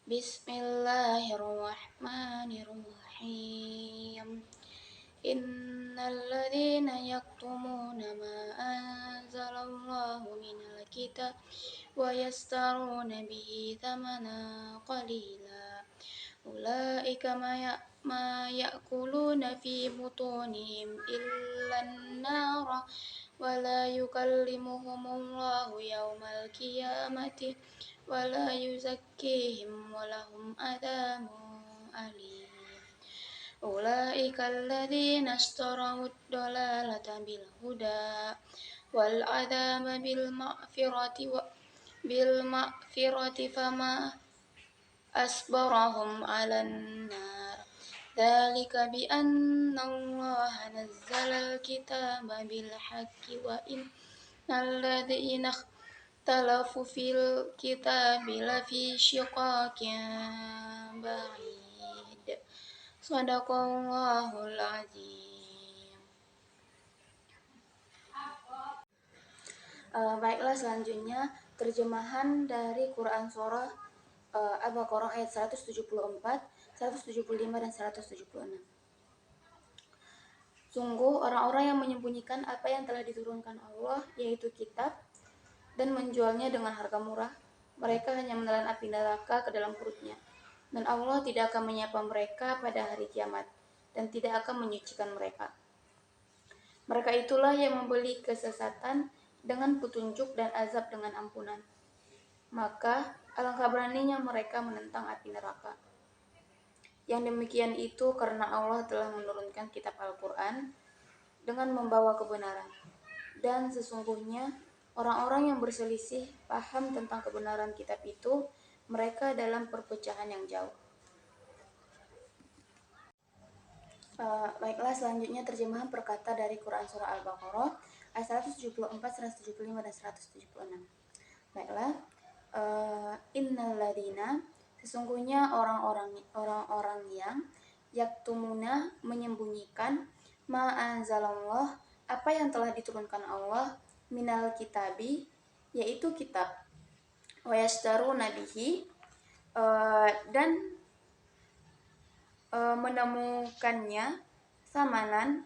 Bismillahirrahmanirrahim. Innalladzina yaktumuna ma anzalallahu minal kitab wa yastaruna bihi thamanan qalila ulaika ma ya'kuluna fi butunihim illan nara wa la yukallimuhumullahu yawmal qiyamati wa la yuzakkihim wa lahum adzabun alim. Ulaika alladzina ishtarawud dalalata bil huda wal adzaba bil maghfirati fama asbarahum 'alan nar. Dzalika bi anna Allah nazzala al-kitaba bil haqqi wa innal ladzina ikhtalafu fil kitabi lafi shiqaqin ba'id. Shadaqallahul azim. Baiklah, selanjutnya terjemahan dari Quran surah Al-Baqarah ayat 174, 175 dan 176. Sungguh orang-orang yang menyembunyikan apa yang telah diturunkan Allah, yaitu kitab, dan menjualnya dengan harga murah, mereka hanya menelan api neraka ke dalam perutnya. Dan Allah tidak akan menyapa mereka pada hari kiamat, dan tidak akan menyucikan mereka. Mereka itulah yang membeli kesesatan dengan petunjuk dan azab dengan ampunan. Maka alangkah beraninya mereka menentang api neraka. Yang demikian itu karena Allah telah menurunkan kitab Al-Quran dengan membawa kebenaran. Dan sesungguhnya orang-orang yang berselisih paham tentang kebenaran kitab itu, mereka dalam perpecahan yang jauh. Baiklah, selanjutnya terjemahan perkata dari Quran surah Al-Baqarah ayat 174, 175 dan 176. Baiklah, innalladzina, sesungguhnya orang-orang yang yaktumuna, menyembunyikan, ma anzalallah, apa yang telah diturunkan Allah, minal kitabi, yaitu kitab, wa yashtaruna bihi, dan menemukannya samanan,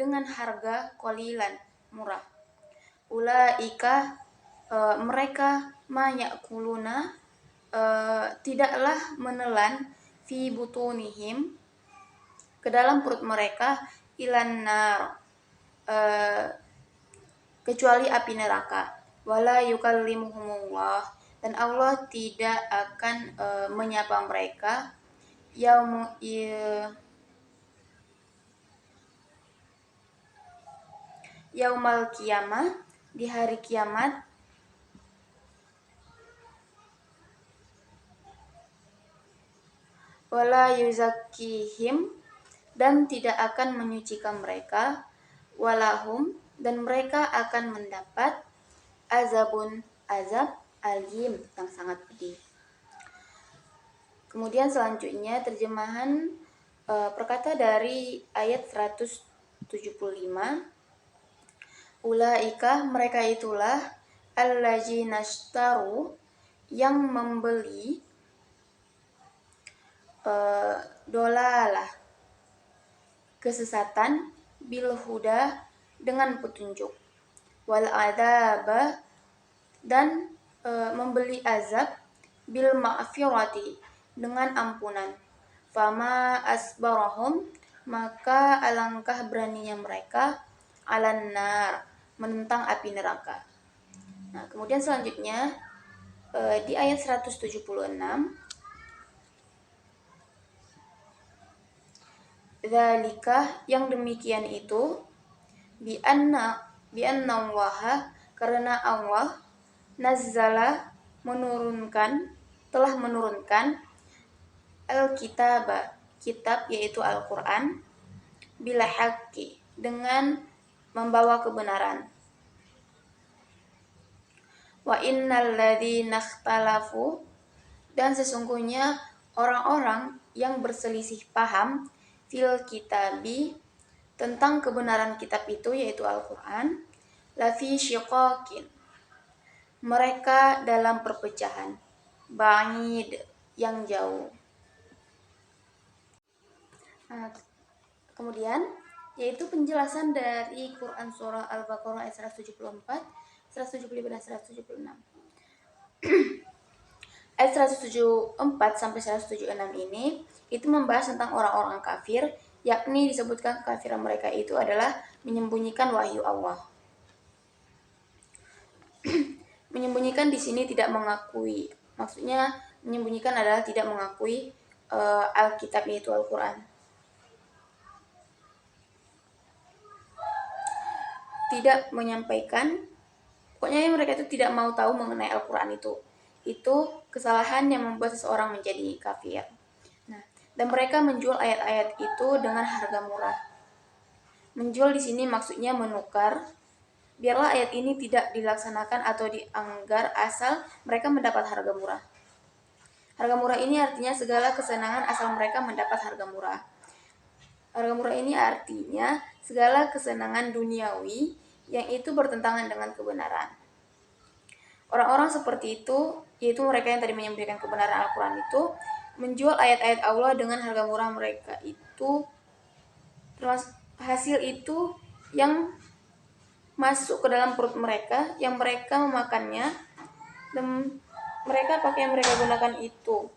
dengan harga qalilan, murah. Ulaika, mereka ma ya'kuluna, tidaklah menelan fi butunihim, ke dalam perut mereka, ilan nar, kecuali api neraka. Wala yukallimuhumullah, dan Allah tidak akan menyapa mereka yaumal qiyamah, di hari kiamat, wala yuzakkihim, dan tidak akan menyucikan mereka, walahum, dan mereka akan mendapat azab alim, yang sangat pedih. Kemudian selanjutnya terjemahan perkata dari ayat 175. Ulaika, mereka itulah allazina ishtaru, yang membeli dolalah, kesesatan, bil huda, dengan petunjuk, wal adzaba, dan membeli azab, bil ma'firati, dengan ampunan. Fama asbarahum, maka alangkah beraninya mereka, alan nar, menentang api neraka. Nah, kemudian selanjutnya di ayat 176, dzalika, yang demikian itu, bi anna Allah, karena Allah, nazzala, telah menurunkan, al-kitaba, kitab, yaitu Al-Quran, bila haqqi, dengan membawa kebenaran. Wa innal ladzina ikhtalafu, dan sesungguhnya orang-orang yang berselisih paham, fil kitabi, tentang kebenaran kitab itu, yaitu Al-Quran, lafi syiqaqin, mereka dalam perpecahan. ba'id, yang jauh. Nah, kemudian yaitu penjelasan dari Quran surah Al-Baqarah ayat 174, 175 dan 176. Ayat 174 sampai 176 ini itu membahas tentang orang-orang kafir, yakni disebutkan kekafiran mereka itu adalah menyembunyikan wahyu Allah. Menyembunyikan di sini tidak mengakui, maksudnya menyembunyikan adalah tidak mengakui Alkitab yaitu Al-Quran. Tidak menyampaikan, pokoknya mereka itu tidak mau tahu mengenai Al-Quran itu. Itu kesalahan yang membuat seseorang menjadi kafir. Nah, dan mereka menjual ayat-ayat itu dengan harga murah. Menjual di sini maksudnya menukar. Biarlah ayat ini tidak dilaksanakan atau dianggar asal mereka mendapat harga murah. Harga murah ini artinya segala kesenangan asal mereka mendapat harga murah. Harga murah ini artinya segala kesenangan duniawi yang itu bertentangan dengan kebenaran. Orang-orang seperti itu, yaitu mereka yang tadi menyembunyikan kebenaran Al-Quran itu, menjual ayat-ayat Allah dengan harga murah. Mereka itu, hasil itu yang masuk ke dalam perut mereka, yang mereka memakannya, dan mereka pakai yang mereka gunakan itu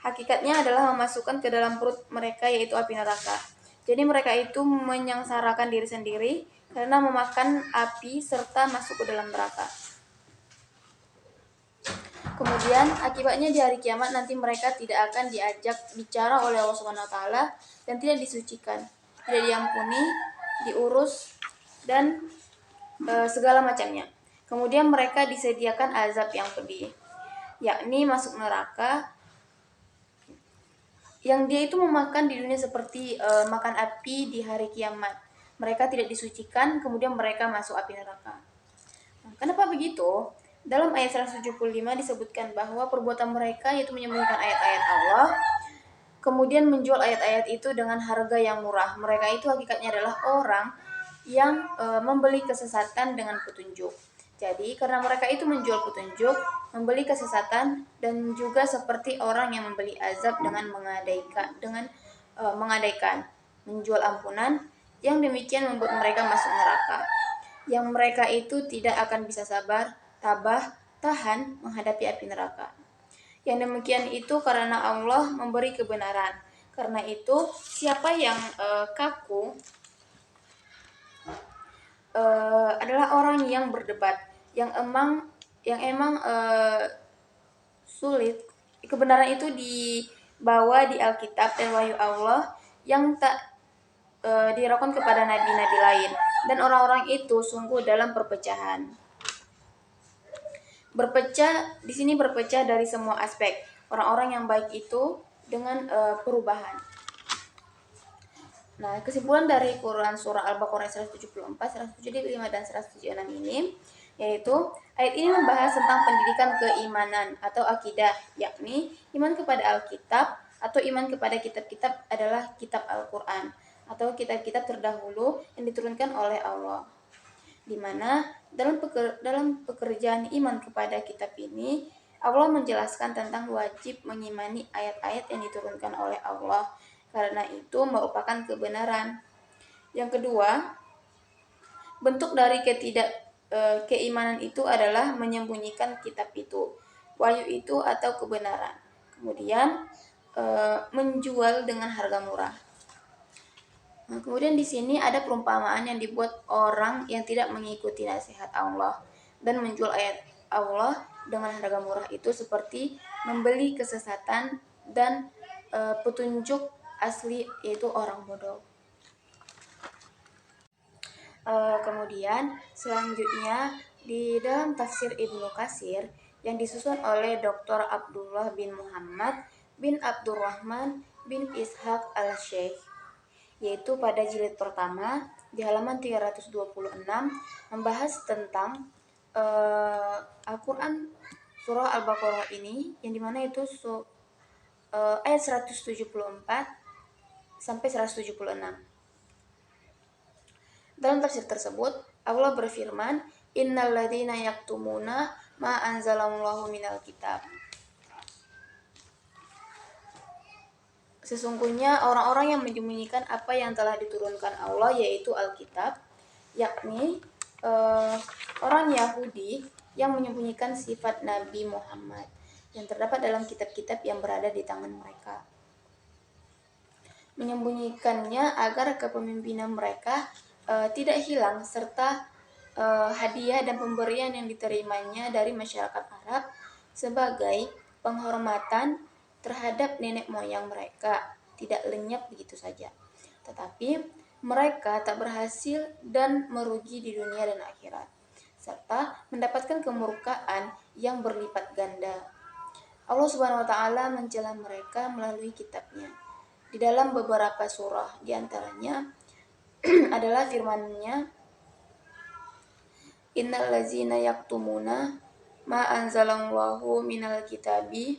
hakikatnya adalah memasukkan ke dalam perut mereka yaitu api neraka. Jadi mereka itu menyengsarakan diri sendiri karena memakan api serta masuk ke dalam neraka. Kemudian akibatnya di hari kiamat nanti mereka tidak akan diajak bicara oleh Allah Subhanahu wa taala dan tidak disucikan, tidak diampuni, diurus dan segala macamnya. Kemudian mereka disediakan azab yang pedih, yakni masuk neraka yang dia itu memakan di dunia seperti makan api di hari kiamat. Mereka tidak disucikan, kemudian mereka masuk api neraka. Nah, kenapa begitu? Dalam ayat 175 disebutkan bahwa perbuatan mereka yaitu menyembunyikan ayat-ayat Allah, kemudian menjual ayat-ayat itu dengan harga yang murah. Mereka itu hakikatnya adalah orang yang membeli kesesatan dengan petunjuk. Jadi karena mereka itu menjual petunjuk, membeli kesesatan, dan juga seperti orang yang membeli azab dengan menggadaikan, menjual ampunan, yang demikian membuat mereka masuk neraka. Yang mereka itu tidak akan bisa sabar, tabah, tahan menghadapi api neraka. Yang demikian itu karena Allah memberi kebenaran. Karena itu siapa yang kaku adalah orang yang berdebat, yang emang sulit. Kebenaran itu dibawa di Alkitab dan wahyu Allah yang tak dihiraukan kepada nabi-nabi lain, dan orang-orang itu sungguh dalam perpecahan. Berpecah di sini berpecah dari semua aspek. Orang-orang yang baik itu dengan perubahan. Nah, kesimpulan dari Quran surah Al-Baqarah 174, 175 dan 176 ini yaitu ayat ini membahas tentang pendidikan keimanan atau akidah, yakni iman kepada Alkitab atau iman kepada kitab-kitab adalah kitab Al-Quran atau kitab-kitab terdahulu yang diturunkan oleh Allah. Di mana dalam pekerjaan iman kepada kitab ini Allah menjelaskan tentang wajib mengimani ayat-ayat yang diturunkan oleh Allah, karena itu merupakan kebenaran. Yang kedua, bentuk dari keimanan itu adalah menyembunyikan kitab itu, wahyu itu atau kebenaran. Kemudian menjual dengan harga murah. Nah, kemudian di sini ada perumpamaan yang dibuat orang yang tidak mengikuti nasihat Allah dan menjual ayat Allah dengan harga murah itu seperti membeli kesesatan dan petunjuk asli yaitu orang bodoh. Kemudian selanjutnya di dalam tafsir Ibnu Katsir yang disusun oleh Dr. Abdullah bin Muhammad bin Abdurrahman bin Ishaq al-Sheikh, yaitu pada jilid pertama di halaman 326 membahas tentang Al-Quran surah Al-Baqarah ini, yang dimana itu ayat 174 sampai 176. Dalam tafsir tersebut Allah berfirman, innal ladzina yaktumuna ma anzalallahu minal kitab. Sesungguhnya orang-orang yang menyembunyikan apa yang telah diturunkan Allah, yaitu Alkitab, yakni orang Yahudi yang menyembunyikan sifat Nabi Muhammad yang terdapat dalam kitab-kitab yang berada di tangan mereka. Menyembunyikannya agar kepemimpinan mereka tidak hilang, serta hadiah dan pemberian yang diterimanya dari masyarakat Arab sebagai penghormatan terhadap nenek moyang mereka tidak lenyap begitu saja. Tetapi mereka tak berhasil dan merugi di dunia dan akhirat, serta mendapatkan kemurkaan yang berlipat ganda. Allah Subhanahu wa taala mencela mereka melalui kitabnya di dalam beberapa surah, di antaranya adalah firman-Nya, Innal ladzina yaktumuna ma anzalallahu minal kitabi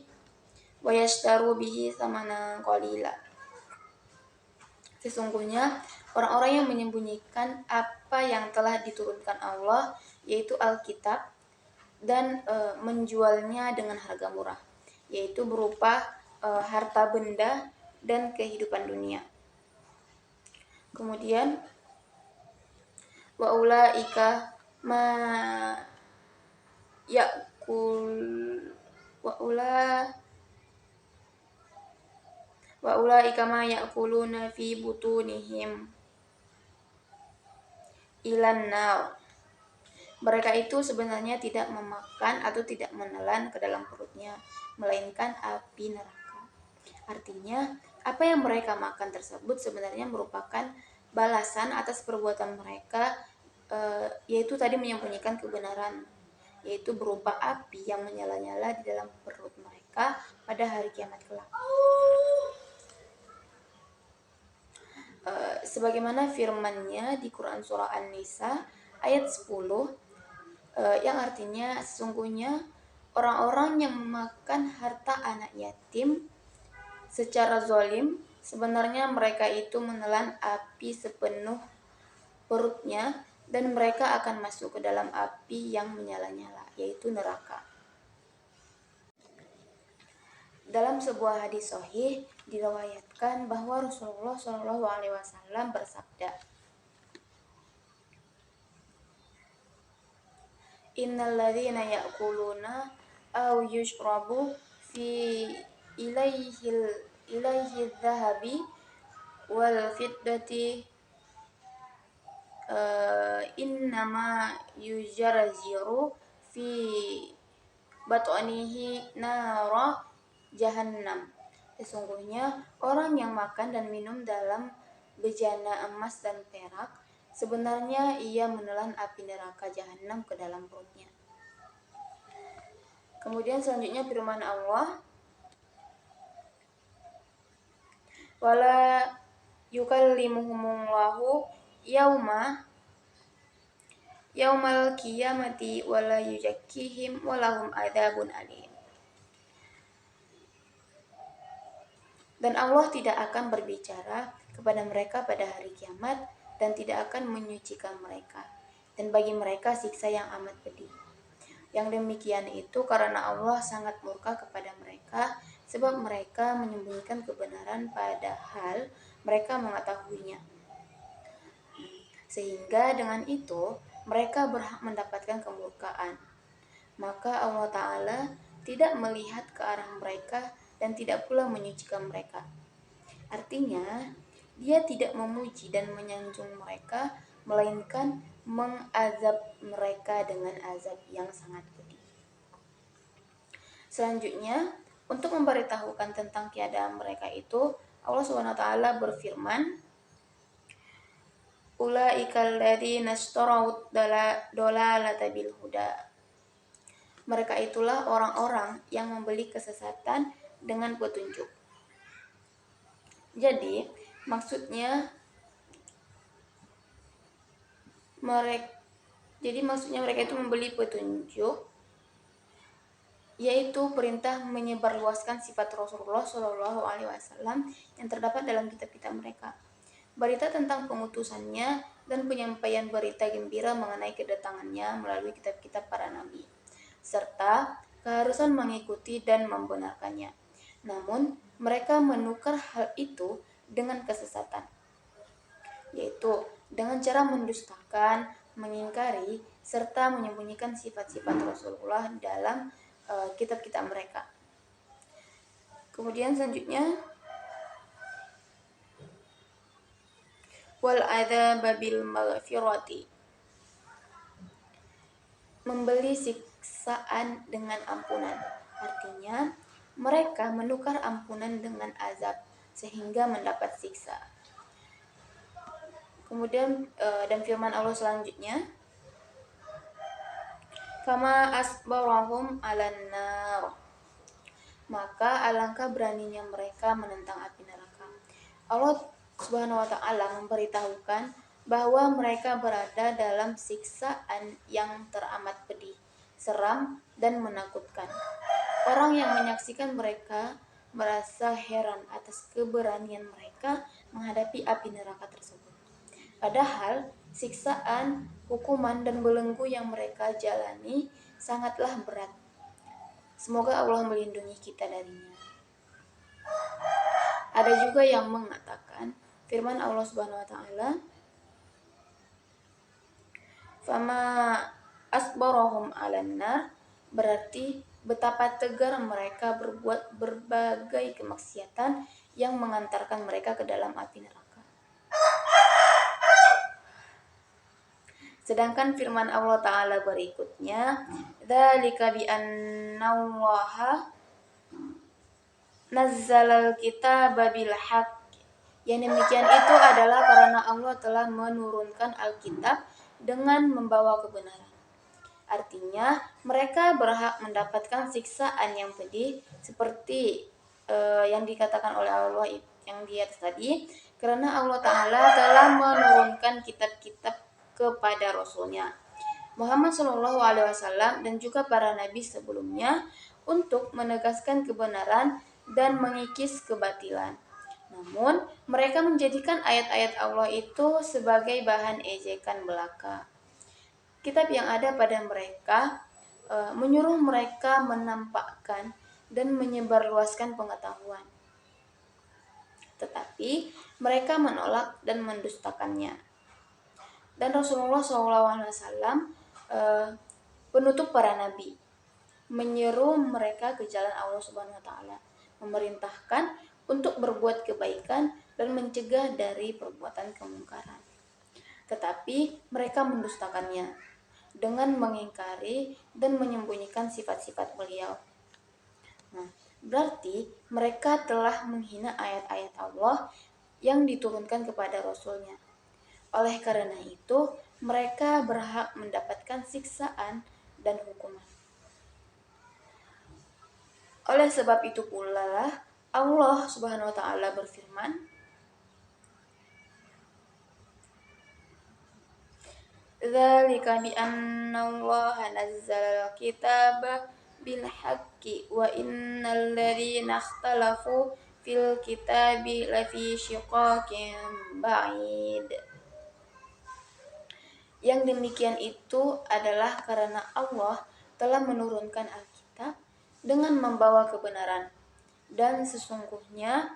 wa yashtaru bihi tsamanan qalila. Sesungguhnya orang-orang yang menyembunyikan apa yang telah diturunkan Allah, yaitu Alkitab, dan menjualnya dengan harga murah, yaitu berupa harta benda dan kehidupan dunia. Kemudian wa ulaika ma yakul wa ulaika ma yakuluna fi butunihim ilan nar. Mereka itu sebenarnya tidak memakan atau tidak menelan ke dalam perutnya, melainkan api neraka. Artinya, apa yang mereka makan tersebut sebenarnya merupakan balasan atas perbuatan mereka, yaitu tadi menyembunyikan kebenaran, yaitu berupa api yang menyala-nyala di dalam perut mereka pada hari kiamat kelak. Sebagaimana firman-Nya di Quran surah An-Nisa ayat 10, yang artinya sesungguhnya orang-orang yang memakan harta anak yatim secara zalim, sebenarnya mereka itu menelan api sepenuh perutnya dan mereka akan masuk ke dalam api yang menyala-nyala, yaitu neraka. Dalam sebuah hadis sahih diriwayatkan bahwa Rasulullah SAW bersabda, Innal ladzina ya'kuluna aw yushrabu fi ilaihi dhahabi wal fiddati innama yujarziru fi bat'anihi nara jahannam. Sesungguhnya orang yang makan dan minum dalam bejana emas dan perak, sebenarnya ia menelan api neraka jahanam ke dalam perutnya. Kemudian selanjutnya firman Allah, wala yukallimuhumullahu yaumal qiyamati wala yuzakkihim walahum adzabun alim. Dan Allah tidak akan berbicara kepada mereka pada hari kiamat dan tidak akan menyucikan mereka, dan bagi mereka siksa yang amat pedih. Yang demikian itu karena Allah sangat murka kepada mereka, sebab mereka menyembunyikan kebenaran padahal mereka mengetahuinya. Sehingga dengan itu mereka berhak mendapatkan kemurkaan. Maka Allah Ta'ala tidak melihat ke arah mereka dan tidak pula menyucikan mereka. Artinya, Dia tidak memuji dan menyanjung mereka, melainkan mengazab mereka dengan azab yang sangat pedih. Selanjutnya, untuk memberitahukan tentang keadaan mereka itu, Allah SWT berfirman, Ulaikal ladzina ishtarawud dalalata bil huda. Mereka itulah orang-orang yang membeli kesesatan dengan petunjuk. Jadi maksudnya mereka itu membeli petunjuk, yaitu perintah menyebarluaskan sifat Rasulullah SAW yang terdapat dalam kitab-kitab mereka, berita tentang pengutusannya dan penyampaian berita gembira mengenai kedatangannya melalui kitab-kitab para nabi, serta keharusan mengikuti dan membenarkannya. Namun, mereka menukar hal itu dengan kesesatan, yaitu dengan cara mendustakan, mengingkari, serta menyembunyikan sifat-sifat Rasulullah dalam kitab-kitab mereka. Kemudian selanjutnya, wal adzaba bil maghfirati, membeli siksaan dengan ampunan. Artinya, mereka menukar ampunan dengan azab sehingga mendapat siksa. Kemudian dan firman Allah selanjutnya, fama asbarahum 'alan nar, maka alangkah beraninya mereka menentang api neraka. Allah Subhanahu wa taala memberitahukan bahwa mereka berada dalam siksaan yang teramat pedih, seram dan menakutkan. Orang yang menyaksikan mereka merasa heran atas keberanian mereka menghadapi api neraka tersebut. Padahal siksaan, hukuman, dan belenggu yang mereka jalani sangatlah berat. Semoga Allah melindungi kita darinya. Ada juga yang mengatakan firman Allah Subhanahu wa taala, fama asbarahum 'alan nar, berarti betapa tegar mereka berbuat berbagai kemaksiatan yang mengantarkan mereka ke dalam api neraka. Sedangkan firman Allah Ta'ala berikutnya, dzalika bi annallaha nazzalal kitaba bil haqq. Yang demikian itu adalah karena Allah telah menurunkan Alkitab dengan membawa kebenaran. Artinya, mereka berhak mendapatkan siksaan yang pedih seperti yang dikatakan oleh Allah yang di atas tadi, karena Allah Ta'ala telah menurunkan kitab-kitab kepada Rasulnya Muhammad SAW dan juga para nabi sebelumnya untuk menegaskan kebenaran dan mengikis kebatilan. Namun, mereka menjadikan ayat-ayat Allah itu sebagai bahan ejekan belaka. Kitab yang ada pada mereka menyuruh mereka menampakkan dan menyebarluaskan pengetahuan. Tetapi mereka menolak dan mendustakannya. Dan Rasulullah SAW penutup para nabi, menyeru mereka ke jalan Allah Subhanahu wa taala, memerintahkan untuk berbuat kebaikan dan mencegah dari perbuatan kemungkaran. Tetapi mereka mendustakannya dengan mengingkari dan menyembunyikan sifat-sifat beliau. Nah, berarti mereka telah menghina ayat-ayat Allah yang diturunkan kepada Rasulnya. Oleh karena itu, mereka berhak mendapatkan siksaan dan hukuman. Oleh sebab itu pula Allah Subhanahu wa taala berfirman, dzalika bi annallaha nazzala al-kitaba bil haqqi wa innal ladzina ikhtalafu fil kitabi lafi syiqaqin ba'id. Yang demikian itu adalah karena Allah telah menurunkan Alkitab dengan membawa kebenaran. Dan sesungguhnya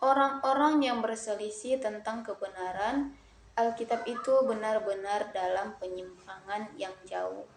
orang-orang yang berselisih tentang kebenaran Alkitab itu benar-benar dalam penyimpangan yang jauh.